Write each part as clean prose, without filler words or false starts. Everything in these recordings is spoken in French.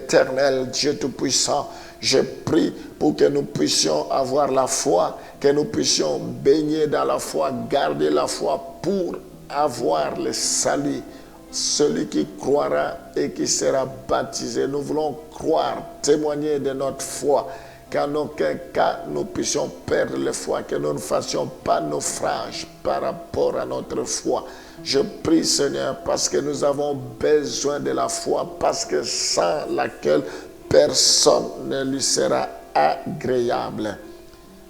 éternel Dieu Tout-Puissant, je prie pour que nous puissions avoir la foi, que nous puissions baigner dans la foi, garder la foi pour avoir le salut. Celui qui croira et qui sera baptisé, nous voulons croire, témoigner de notre foi, qu'en aucun cas nous puissions perdre la foi, que nous ne fassions pas naufrage par rapport à notre foi. Je prie, Seigneur, parce que nous avons besoin de la foi, parce que sans laquelle personne ne lui sera agréable.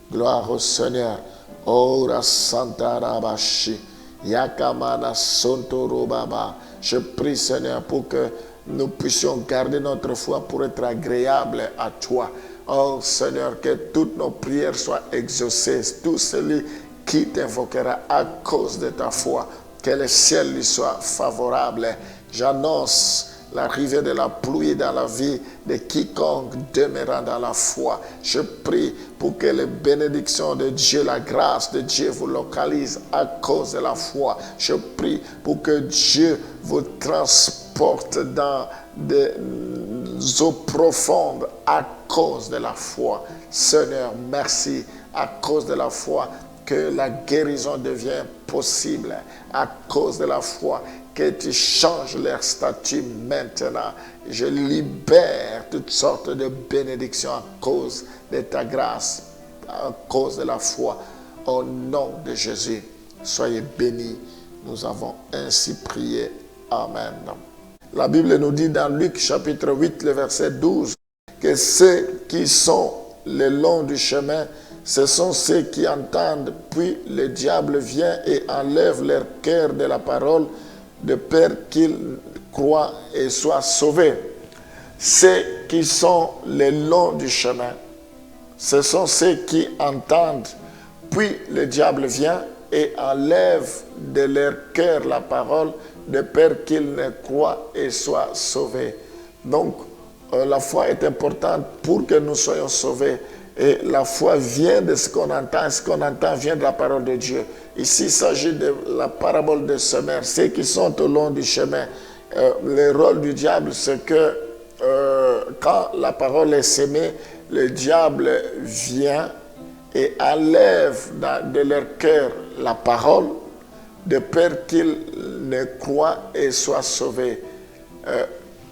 Gloire au Seigneur. Ora Santa Rabashi, Yakamana Sontoro Baba. Je prie, Seigneur, pour que nous puissions garder notre foi pour être agréable à toi. Oh Seigneur, que toutes nos prières soient exaucées. Tout celui qui t'invoquera à cause de ta foi, que le ciel lui soit favorable. J'annonce l'arrivée de la pluie dans la vie de quiconque demeurant dans la foi. Je prie pour que les bénédictions de Dieu, la grâce de Dieu vous localise à cause de la foi. Je prie pour que Dieu vous transporte dans des eaux profondes à cause de la foi. Seigneur, merci à cause de la foi que la guérison devient possible, à cause de la foi que tu changes leur statut maintenant. Je libère toutes sortes de bénédictions à cause de ta grâce, à cause de la foi. Au nom de Jésus, soyez bénis. Nous avons ainsi prié. Amen. La Bible nous dit dans Luc chapitre 8, le verset 12, que ceux qui sont le long du chemin, ce sont ceux qui entendent, puis le diable vient et enlève leur cœur de la parole, de peur qu'ils croient et soient sauvés. Ceux qui sont le long du chemin, ce sont ceux qui entendent, puis le diable vient et enlève de leur cœur la parole, de peur qu'ils ne croient et soient sauvés. Donc, la foi est importante pour que nous soyons sauvés. Et la foi vient de ce qu'on entend. Et ce qu'on entend vient de la parole de Dieu. Ici, il s'agit de la parabole de semeur. Ceux qui sont au long du chemin. Le rôle du diable, c'est que quand la parole est sémée, le diable vient et enlève de leur cœur la parole, de peur qu'ils ne croient et soient sauvés.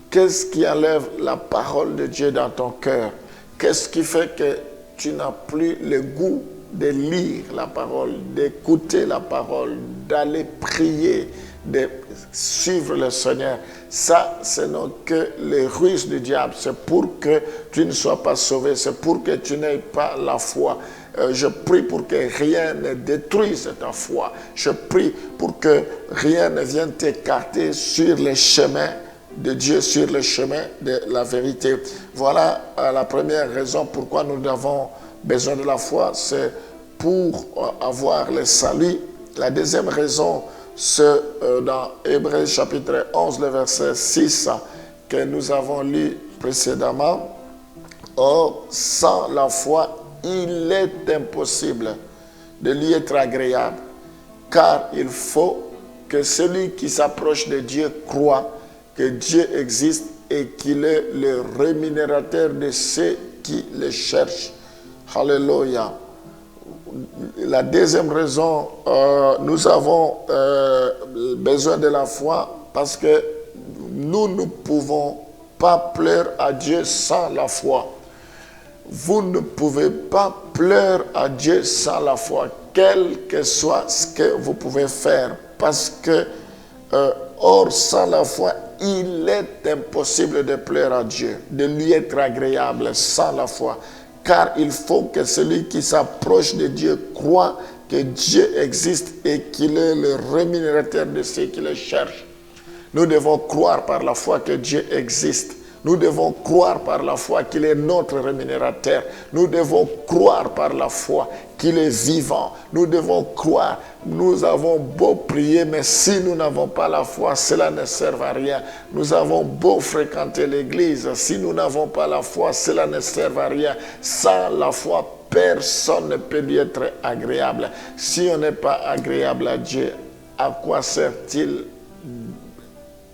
Qu'est-ce qui enlève la parole de Dieu dans ton cœur? Qu'est-ce qui fait que tu n'as plus le goût de lire la parole, d'écouter la parole, d'aller prier, de suivre le Seigneur? Ça, ce n'est que les ruses du diable. C'est pour que tu ne sois pas sauvé. C'est pour que tu n'aies pas la foi. Je prie pour que rien ne détruise ta foi. Je prie pour que rien ne vienne t'écarter sur les chemins de Dieu, sur le chemin de la vérité. Voilà la première raison pourquoi nous avons besoin de la foi, c'est pour avoir le salut. La deuxième raison, c'est dans Hébreux chapitre 11, le verset 6, que nous avons lu précédemment. Or, sans la foi, il est impossible de lui être agréable, car il faut que celui qui s'approche de Dieu croit que Dieu existe et qu'il est le rémunérateur de ceux qui le cherchent. Alléluia. La deuxième raison, nous avons besoin de la foi parce que nous ne pouvons pas plaire à Dieu sans la foi. Vous ne pouvez pas plaire à Dieu sans la foi, quel que soit ce que vous pouvez faire, parce que, or, sans la foi, il est impossible de plaire à Dieu, de lui être agréable sans la foi. Car il faut que celui qui s'approche de Dieu croit que Dieu existe et qu'il est le rémunérateur de ceux qui le cherchent. Nous devons croire par la foi que Dieu existe. Nous devons croire par la foi qu'il est notre rémunérateur. Nous devons croire par la foi qu'il est vivant. Nous devons croire. Nous avons beau prier, mais si nous n'avons pas la foi, cela ne sert à rien. Nous avons beau fréquenter l'église, si nous n'avons pas la foi, cela ne sert à rien. Sans la foi, personne ne peut lui être agréable. Si on n'est pas agréable à Dieu, à quoi sert-il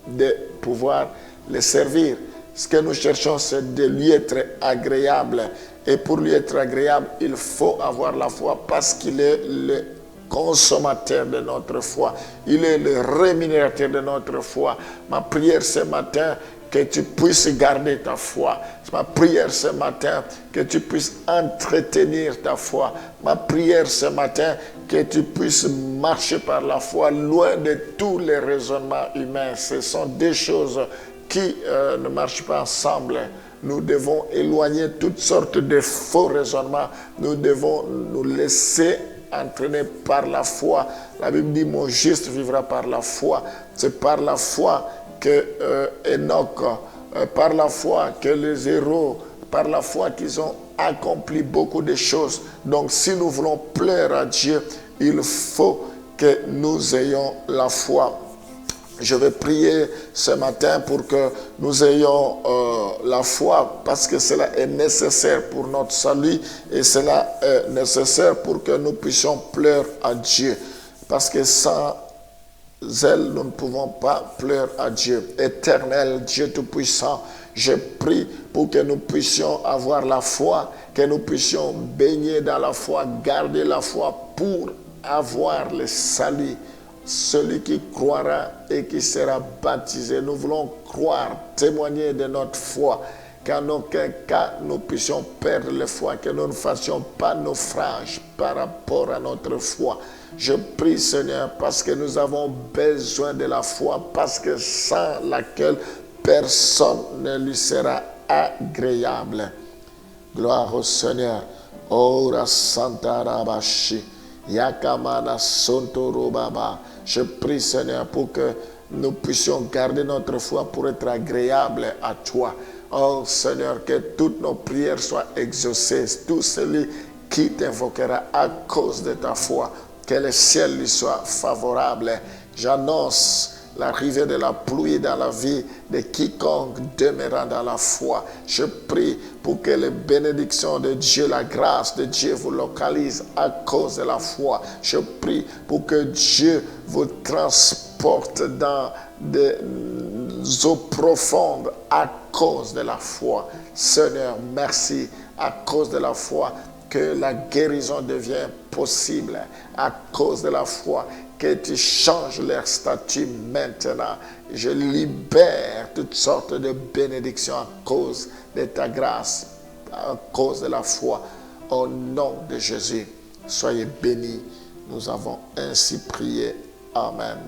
de pouvoir le servir? Ce que nous cherchons, c'est de lui être agréable. Et pour lui être agréable, il faut avoir la foi parce qu'il est le consommateur de notre foi. Il est le rémunérateur de notre foi. Ma prière ce matin, que tu puisses garder ta foi. Ma prière ce matin, que tu puisses entretenir ta foi. Ma prière ce matin, que tu puisses marcher par la foi, loin de tous les raisonnements humains. Ce sont des choses qui ne marchent pas ensemble. Nous devons éloigner toutes sortes de faux raisonnements. Nous devons nous laisser entraîner par la foi. La Bible dit, mon juste vivra par la foi. C'est par la foi que Enoch, par la foi que les héros, par la foi qu'ils ont accompli beaucoup de choses. Donc si nous voulons plaire à Dieu, il faut que nous ayons la foi. Je vais prier ce matin pour que nous ayons la foi parce que cela est nécessaire pour notre salut et cela est nécessaire pour que nous puissions plaire à Dieu. Parce que sans elle, nous ne pouvons pas plaire à Dieu. Éternel, Dieu Tout-Puissant, je prie pour que nous puissions avoir la foi, que nous puissions baigner dans la foi, garder la foi pour avoir le salut. Celui qui croira et qui sera baptisé. Nous voulons croire, témoigner de notre foi, qu'en aucun cas nous puissions perdre la foi, que nous ne fassions pas naufrage par rapport à notre foi. Je prie, Seigneur, parce que nous avons besoin de la foi, parce que sans laquelle personne ne lui sera agréable. Gloire au Seigneur. Ora Santa Rabashi. Yakamana Sontoro Baba. Je prie, Seigneur, pour que nous puissions garder notre foi pour être agréable à toi. Oh Seigneur, que toutes nos prières soient exaucées. Tout celui qui t'invoquera à cause de ta foi, que le ciel lui soit favorable. J'annonce l'arrivée de la pluie dans la vie de quiconque demeurera dans la foi. Je prie pour que les bénédictions de Dieu, la grâce de Dieu vous localise à cause de la foi. Je prie pour que Dieu vous transporte dans des eaux profondes à cause de la foi. Seigneur, merci à cause de la foi que la guérison devient possible à cause de la foi, que tu changes leur statut maintenant. Je libère toutes sortes de bénédictions à cause de ta grâce, à cause de la foi. Au nom de Jésus, soyez bénis. Nous avons ainsi prié. Amen.